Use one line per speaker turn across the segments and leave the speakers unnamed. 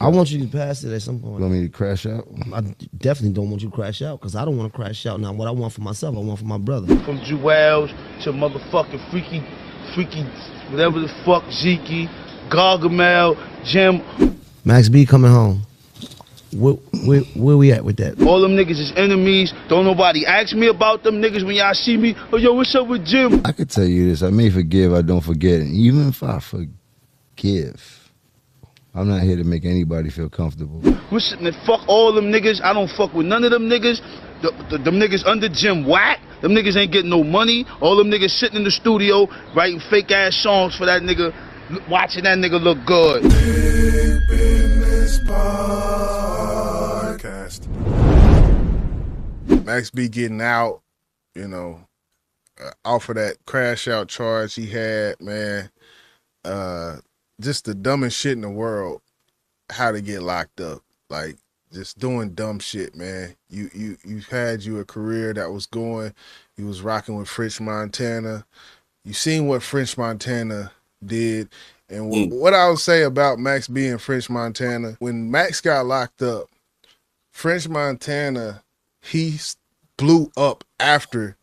I want you to pass it at some point.
You want me to crash out?
I definitely don't want you to crash out because I don't want to crash out. Now, what I want for myself, I want for my brother.
From Jewels to motherfucking freaky, whatever the fuck, Zeke, Gargamel, Jim.
Max B coming home. Where we at with that?
All them niggas is enemies. Don't nobody ask me about them niggas when y'all see me. Oh, yo, what's up with Jim?
I could tell you this. I may forgive, I don't forget. And even if I forgive, I'm not here to make anybody feel comfortable.
Man, fuck all them niggas. I don't fuck with none of them niggas. Them niggas under Jim whack. Them niggas ain't getting no money. All them niggas sitting in the studio writing fake ass songs for that nigga, watching that nigga look good.
Deep in this podcast. Max B getting out, you know, off of that crash out charge he had, man. Just the dumbest shit in the world, how to get locked up. Like, just doing dumb shit, man. You had a career that was going. You was rocking with French Montana. You seen what French Montana did. And what I would say about Max B and French Montana, when Max got locked up, French Montana, he blew up after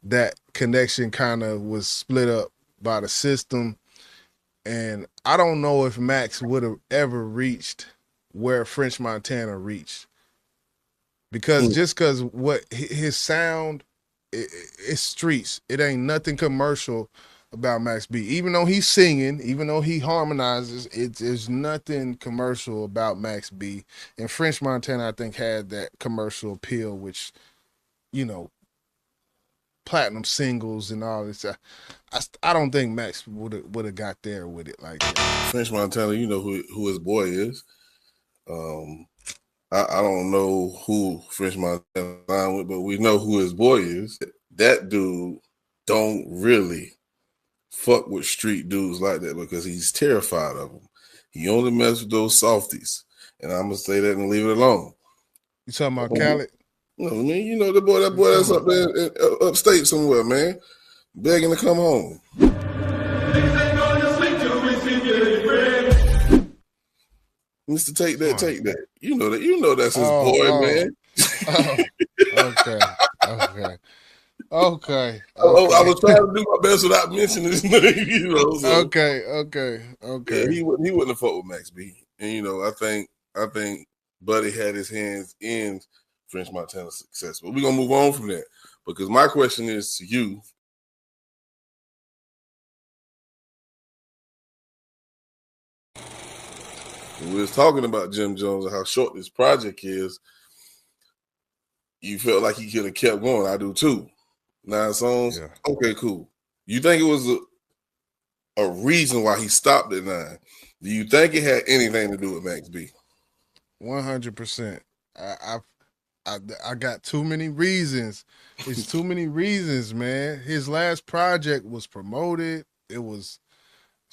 that connection kind of was split up by the system. And I don't know if Max would have ever reached where French Montana reached. Because just because what his sound, it's streets. It ain't nothing commercial about Max B. Even though he's singing, even though he harmonizes, there's nothing commercial about Max B. And French Montana, I think, had that commercial appeal, which, you know, platinum singles and all this. I don't think Max would have got there with it like that.
French Montana, you know who his boy is. I don't know who French Montana line with, but we know who his boy is. That dude don't really fuck with street dudes like that because he's terrified of them. He only messes with those softies. And I'm going to say that and leave it alone.
You talking about Khaled?
No, man, you know that boy that's up there upstate somewhere, man, begging to come home. Mr. Take that. You know that's his boy, man.
Okay.
I was trying to do my best without mentioning his name, you know. So.
Okay.
Yeah, he wouldn't have fought with Max B. And you know, I think Buddy had his hands in French Montana's success. But we're gonna move on from that because my question is to you. We was talking about Jim Jones and how short this project is. You felt like he could have kept going. I do too. 9 songs. Yeah. Okay, cool. You think it was a reason why he stopped at 9? Do you think it had anything to do with Max B?
100%. I got too many reasons. It's too many reasons, man. His last project was promoted. It was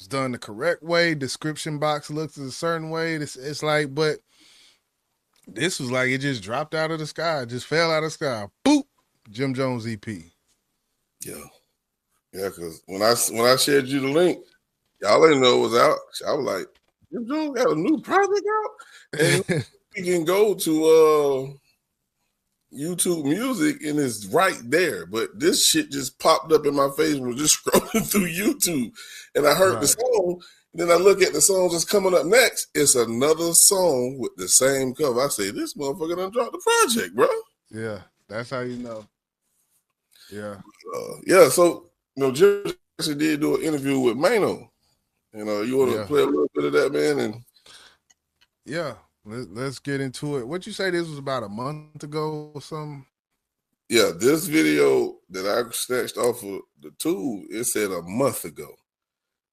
done the correct way. Description box looks a certain way. It's like, but this was like it just dropped out of the sky. It just fell out of the sky. Boop. Jim Jones EP.
Yeah, because when I shared you the link, y'all didn't know it was out. I was like, Jim Jones got a new project out? And you can go to YouTube Music and it's right there. But this shit just popped up in my face when I was just scrolling through YouTube. And I heard the song. Then I look at the songs that's coming up next. It's another song with the same cover. I say, this motherfucker done dropped the project, bro.
Yeah, that's how you know. Yeah.
So, you know, Jim actually did do an interview with Mano. You know, you want to play a little bit of that, man? And
yeah, let's get into it. What you say this was about a month ago or something?
Yeah, this video that I snatched off of the tube, it said a month ago.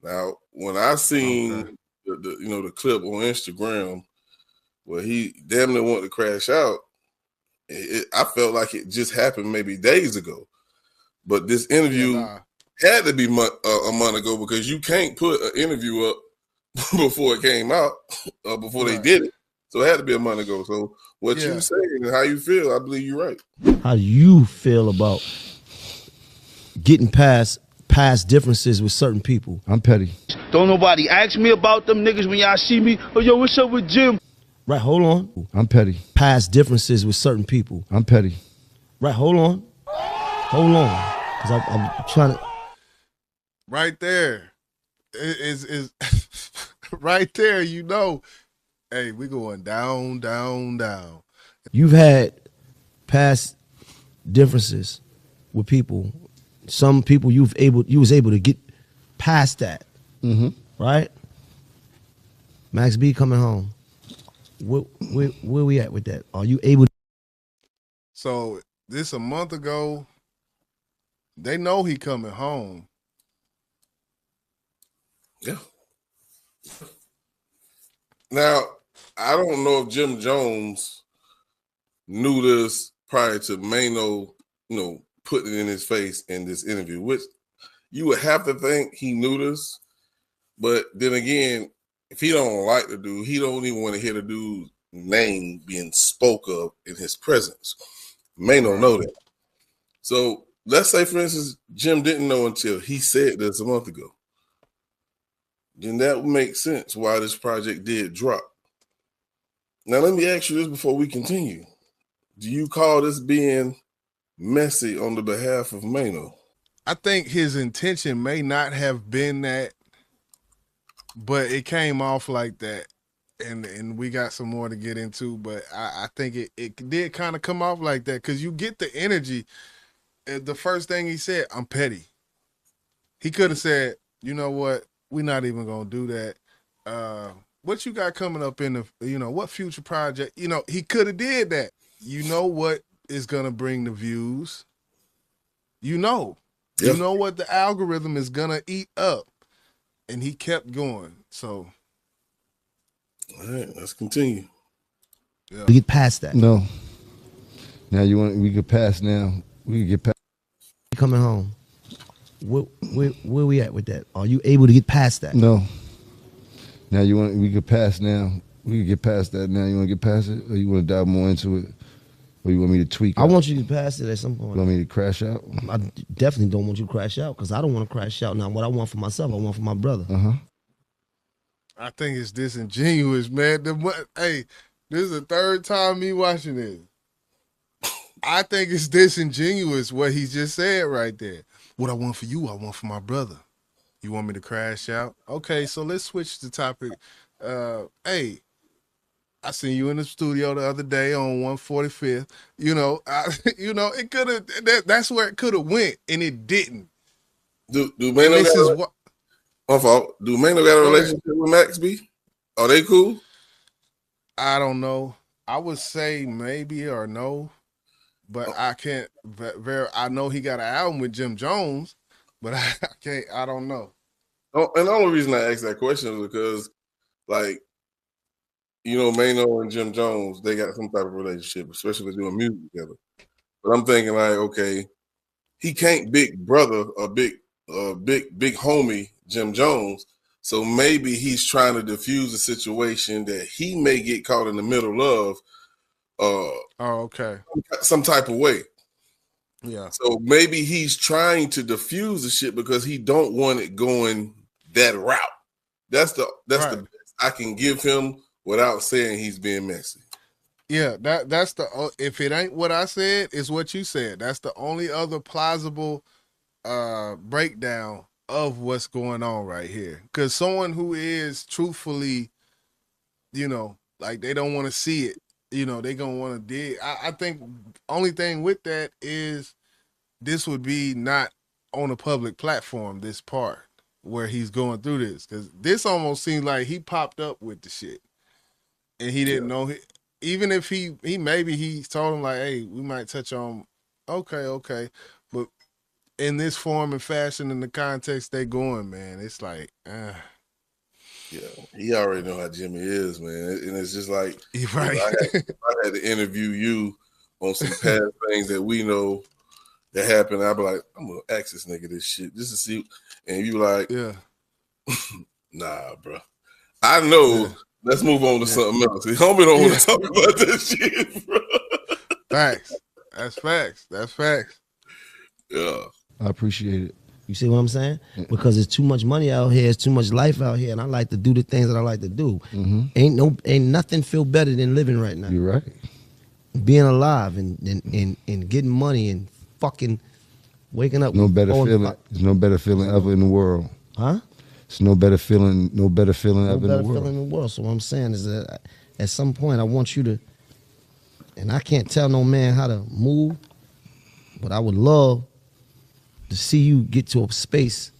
Now, when I seen the clip on Instagram where he damn near wanted to crash out, I felt like it just happened maybe days ago. But this interview had to be a month ago because you can't put an interview up before it came out or before they did it. So it had to be a month ago. So what you saying and how you feel, I believe you're right.
How do you feel about getting past past differences with certain people.
I'm petty.
Don't nobody ask me about them niggas when y'all see me. Oh, yo, what's up with Jim?
Right, hold on.
I'm petty.
Past differences with certain people.
I'm petty.
Right, hold on. Hold on. Because I'm trying to.
Right there. Is right there, you know. Hey, we going down, down, down.
You've had past differences with people. Some people you was able to get past that.
Mm-hmm.
Right? Max B coming home. Where we at with that? Are you able to?
So this a month ago. They know he coming home.
Yeah. Now, I don't know if Jim Jones knew this prior to Mano, putting it in his face in this interview, which you would have to think he knew this. But then again, if he don't like the dude, he don't even want to hear the dude's name being spoke of in his presence. Mano know that. So let's say, for instance, Jim didn't know until he said this a month ago. Then that would make sense why this project did drop. Now, let me ask you this before we continue. Do you call this being messy on the behalf of Mano?
I think his intention may not have been that, but it came off like that. And we got some more to get into, but I think it did kind of come off like that because you get the energy. The first thing he said, I'm petty. He could have said, you know what? We're not even going to do that. What you got coming up in the, what future project? He could have did that. You know what is going to bring the views. You know what the algorithm is going to eat up. And he kept going. So.
All right, let's continue.
Yeah. We get past that.
No. Now we could pass now. We could get past.
Coming home. Where we at with that? Are you able to get past that?
No. Now we could pass now. We could get past that now. You want to get past it? Or you want to dive more into it? Or you want me to tweak
I want you to get past it at some point.
You want me to crash out?
I definitely don't want you to crash out because I don't want to crash out. Now, what I want for myself, I want for my brother.
Uh-huh.
I think it's disingenuous, man. Hey, this is the third time me watching this. I think it's disingenuous what he just said right there. What I want for you, I want for my brother. You want me to crash out? Okay, so let's switch the topic. Hey, I seen you in the studio the other day on 145th. It could have. That's where it could have went, and it didn't.
Do Mano got my fault? Do Mano got a relationship with Max B? Are they cool?
I don't know. I would say maybe or no. But I can't. I know he got an album with Jim Jones, but I can't. I don't know.
Oh, and the only reason I asked that question is because, Mano and Jim Jones, they got some type of relationship, especially if they're doing music together. But I'm thinking okay, he can't big brother or big homie Jim Jones. So maybe he's trying to diffuse a situation that he may get caught in the middle of.
Okay.
Some type of way.
Yeah.
So maybe he's trying to diffuse the shit because he don't want it going that route. That's the best I can give him without saying he's being messy.
Yeah, that's the if it ain't what I said, it's what you said. That's the only other plausible breakdown of what's going on right here. Because someone who is truthfully, they don't want to see it. They gonna want to dig. I think only thing with that is this would be not on a public platform, this part where he's going through this. Because this almost seems like he popped up with the shit. And he didn't know. Even if he maybe he told him hey, we might touch on, okay. But in this form and fashion, in the context they going, man, it's
Yeah, he already know how Jimmy is, man, and it's just like
right.
I had to interview you on some past things that we know that happened. I'd be like, I'm gonna ask this nigga this shit just to see, and you like,
yeah,
nah, bro. I know. Yeah. Let's move on to something else. Homie don't want to talk about this shit, bro.
Facts. That's facts.
Yeah,
I appreciate it.
You see what I'm saying? Because there's too much money out here, there's too much life out here, and I like to do the things that I like to do. Ain't nothing feel better than living right now.
You're right.
Being alive and getting money and fucking waking up.
No better feeling. There's no better feeling ever in the world.
Huh?
It's no better feeling. No better feeling
No
ever
better
in the world.
feeling in the world. So what I'm saying is that at some point I want you to, and I can't tell no man how to move, but I would love to see you get to a space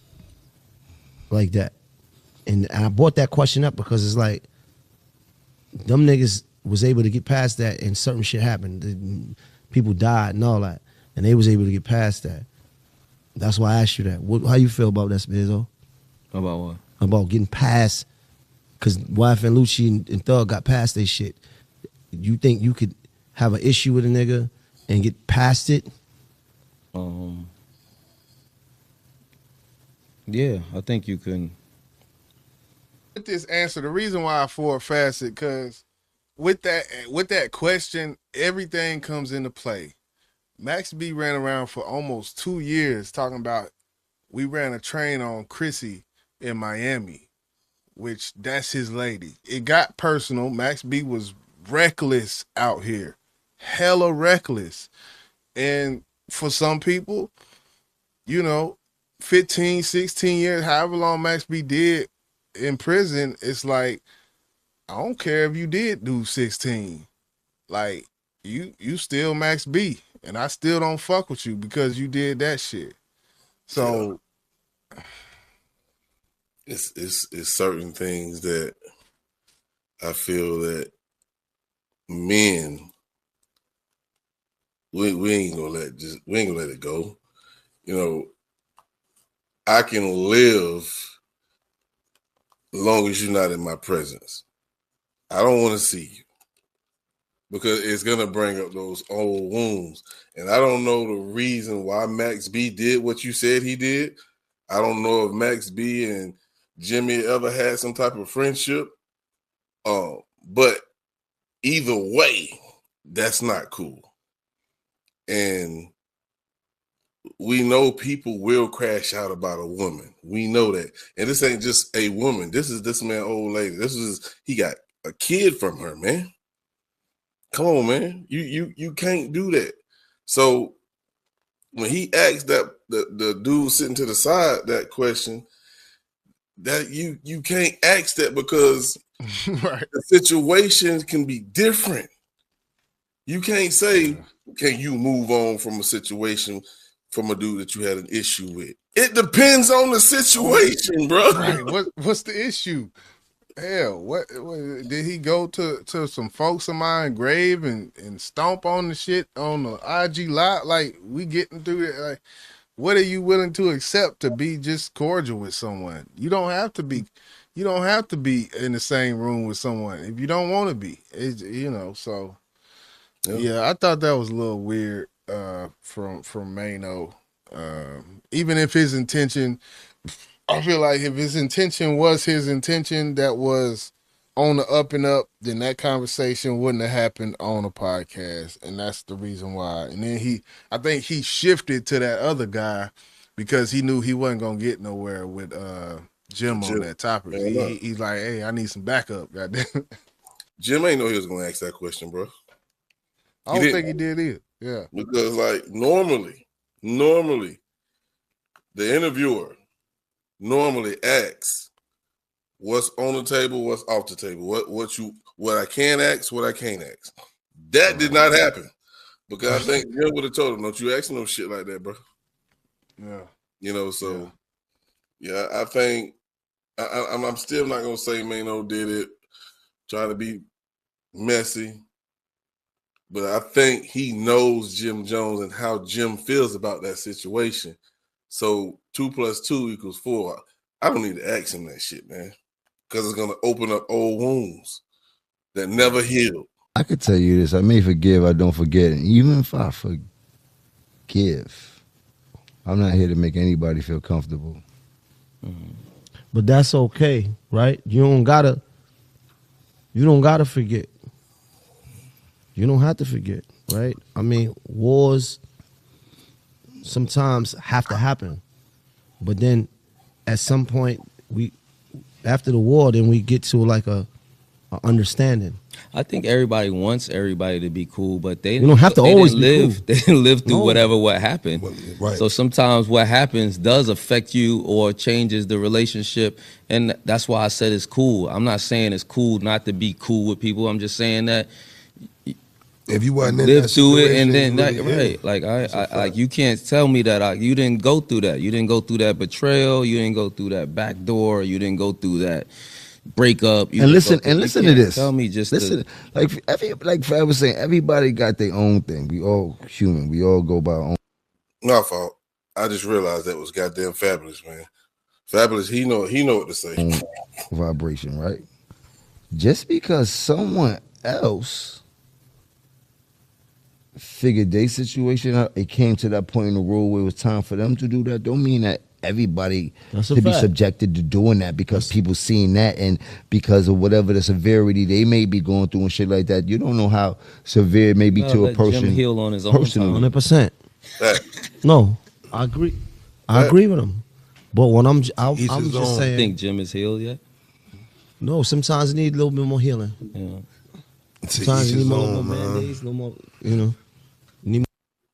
like that. And I brought that question up because it's like, them niggas was able to get past that and certain shit happened. People died and all that. And they was able to get past that. That's why I asked you that. How you feel about that, Spizzo?
About what?
About getting past, because Wife and Lucci and Thug got past their shit. You think you could have an issue with a nigga and get past it?
Yeah, I think you can.
With this answer, the reason why I forward fasted, because with that question, everything comes into play. Max B ran around for almost 2 years talking about we ran a train on Chrissy in Miami, which that's his lady. It got personal. Max B was reckless out here, hella reckless. And for some people, 15, 16 years, however long Max B did in prison, it's like, I don't care if you did do 16. Like, you still Max B, and I still don't fuck with you because you did that shit. So
it's certain things that I feel that men we ain't gonna let it go. I can live as long as you're not in my presence. I don't want to see you because it's gonna bring up those old wounds. And I don't know the reason why Max B did what you said he did. I don't know if Max B and Jimmy ever had some type of friendship. But either way, that's not cool. And we know people will crash out about a woman. We know that. And this ain't just a woman. This is this man, old lady. He got a kid from her, man. Come on, man. You can't do that. So when he asked that the dude sitting to the side that question, that you can't ask that because
right.
the situation can be different. You can't say, can you move on from a situation from a dude that you had an issue with? It depends on the situation, bro.
Right. What's the issue? Hell, what did he go to some folks of mine grave and stomp on the shit on the IG lot? Like, we getting through it. Like, what are you willing to accept to be just cordial with someone? You don't have to be in the same room with someone if you don't want to be. So yeah, I thought that was a little weird from Mano. Even if his intention, I feel like if his intention was his intention that was on the up and up, then that conversation wouldn't have happened on a podcast. And that's the reason why. And then I think he shifted to that other guy because he knew he wasn't going to get nowhere with Jim on that topic. He's like, hey, I need some backup, goddamn.
Jim ain't know he was going to ask that question, bro.
I don't think he did either. Yeah.
Because like normally, the interviewer normally asks what's on the table, what's off the table, what I can ask, what I can't ask. That did not happen. Because I think Jim would have told him, don't you ask no shit like that, bro.
Yeah.
Yeah, I think I'm still not gonna say Mano did it trying to be messy. But I think he knows Jim Jones and how Jim feels about that situation. So 2 + 2 = 4. I don't need to ask him that shit, man, because it's gonna open up old wounds that never healed.
I could tell you this: I may forgive, I don't forget. And even if I forgive, I'm not here to make anybody feel comfortable.
But that's okay, right? You don't gotta forget. You don't have to forget, right? I mean, wars sometimes have to happen. But then at some point after the war, then we get to like a understanding.
I think everybody wants everybody to be cool, but they
You don't have to always be
live.
cool.
They didn't live through
No.
what happened.
Right.
So sometimes what happens does affect you or changes the relationship, and that's why I said it's cool. I'm not saying it's cool not to be cool with people. I'm just saying that
If you wasn't in
live
that
through it, and
situation,
then
you really-
right, like I like you can't tell me that you didn't go through that. You didn't go through that betrayal. You didn't go through that backdoor. You didn't go through that breakup. You
And
didn't
listen
you
to
can't
this.
Tell me just
listen. Like Fab was saying, everybody got their own thing. We all human. We all go by our own
My fault. I just realized that was goddamn Fabulous, man. Fabulous, he know what to say.
vibration, right? Just because someone else figured their situation out, it came to that point in the road where it was time for them to do that, don't mean that everybody
That's a
to be
fact.
subjected to doing that because people seeing that and because of whatever the severity they may be going through and shit like that. You don't know how severe it may be to a
let
person.
Jim heal on his own
personally.
time.
100%.
Fact.
No, I agree. I agree with him. But when I'm
Each
just
his own.
You
saying,
think Jim is healed yet?
no, sometimes you need a little bit more healing.
Yeah.
To
Sometimes
each
you
his
need more
own, man.
band-aids, no more, you know.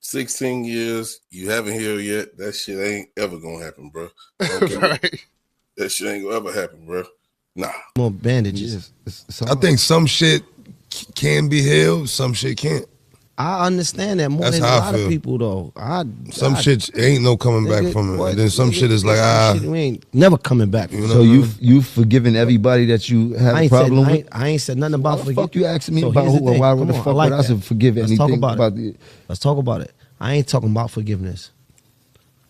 16 years, you haven't healed yet. That shit ain't ever gonna happen, bro. Okay?
Right.
That shit ain't gonna ever happen, bro. Nah.
More bandages.
I think some shit can be healed, some shit can't.
I understand that more
That's
than a
how I
lot of
feel.
people, though.
Some shit ain't no coming back from it. And then some shit is like,
we ain't never coming back.
You know
So
what I mean?
you've forgiven everybody that you have
I
a
ain't
problem
said,
with?
I ain't said nothing
Why
about
the fuck you asking me
So
about
here's
who?
the thing.
Why
Come
the
on,
fuck
I like
would I
that.
should forgive
Let's
anything
talk about
about
it.
the?
Let's talk about it. I ain't talking about forgiveness.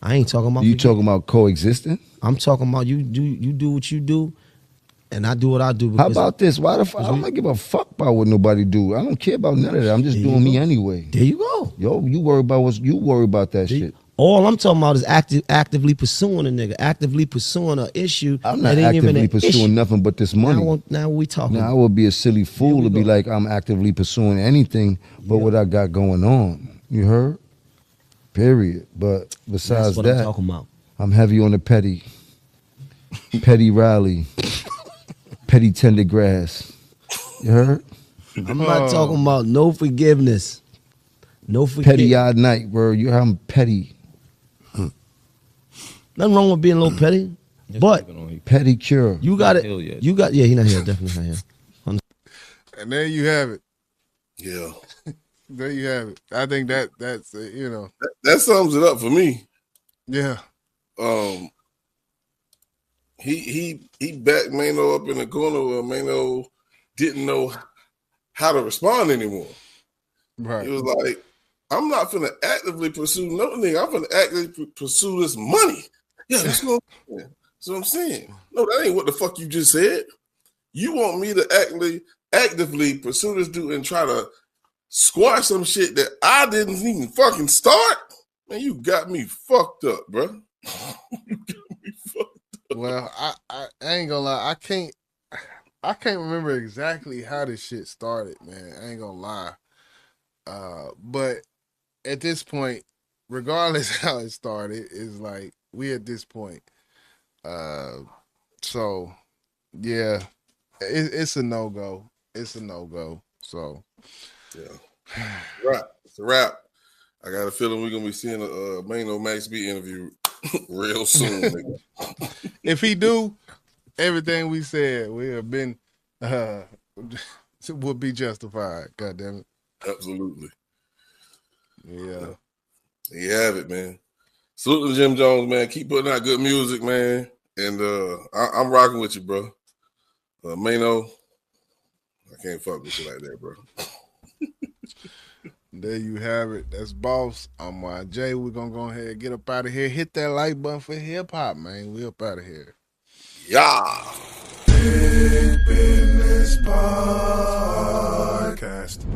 I ain't talking about
You
forgiveness.
talking about coexisting?
I'm talking about you do what you do, and I do what I do.
How
Because
about this? Why the fuck? I don't give a fuck about what nobody do. I don't care about none of that. I'm just
There you
doing me
go.
anyway.
there you go.
Yo, you worry about you worry about that shit.
All I'm talking about is actively pursuing a nigga, actively pursuing an issue.
I'm not
that ain't even
actively
an
pursuing
issue.
nothing but this money.
Now we talking.
Now I would be a silly fool
we
to be
go.
like I'm actively pursuing anything but what I got going on. You heard? Period. But besides
That's what
that,
I'm talking about.
I'm heavy on the petty rally, petty tender grass. You heard?
I'm not talking about no forgiveness. No
Petty
forgiveness.
odd night, bro. I'm petty.
Nothing wrong with being a little petty, but
Petty cure.
you got it.
Hell yet.
You got he not here. Definitely not here.
And there you have it.
Yeah.
There you have it. I think that's
That sums it up for me.
yeah.
He backed Mano up in the corner where Mano didn't know how to respond anymore.
Right.
It was like, I'm not finna actively pursue no nigga. I'm finna actively pursue this money. Yeah, that's what I'm saying. No, that ain't what the fuck you just said. You want me to actively pursue this dude and try to squash some shit that I didn't even fucking start? Man, you got me fucked up, bro. You got me fucked up.
Well, I ain't gonna lie. I can't remember exactly how this shit started, man. I ain't gonna lie. But at this point, regardless how it started, it's like we at this point. So yeah, it's a no-go. It's a no-go. So
Yeah. Right. It's a wrap. I got a feeling we're gonna be seeing a Mano Max B interview real soon, nigga.
if he do, everything we said we have been would be justified. God damn it.
Absolutely.
Yeah.
There you have it, man. Salute to Jim Jones, man. Keep putting out good music, man. And I'm rocking with you, bro. Mano, I can't fuck with you like that, bro.
There you have it. That's Boss. I'm YJ. We're gonna go ahead and get up out of here. Hit that like button for hip hop, man. We up out of here.
Yeah.
Big Business Podcast.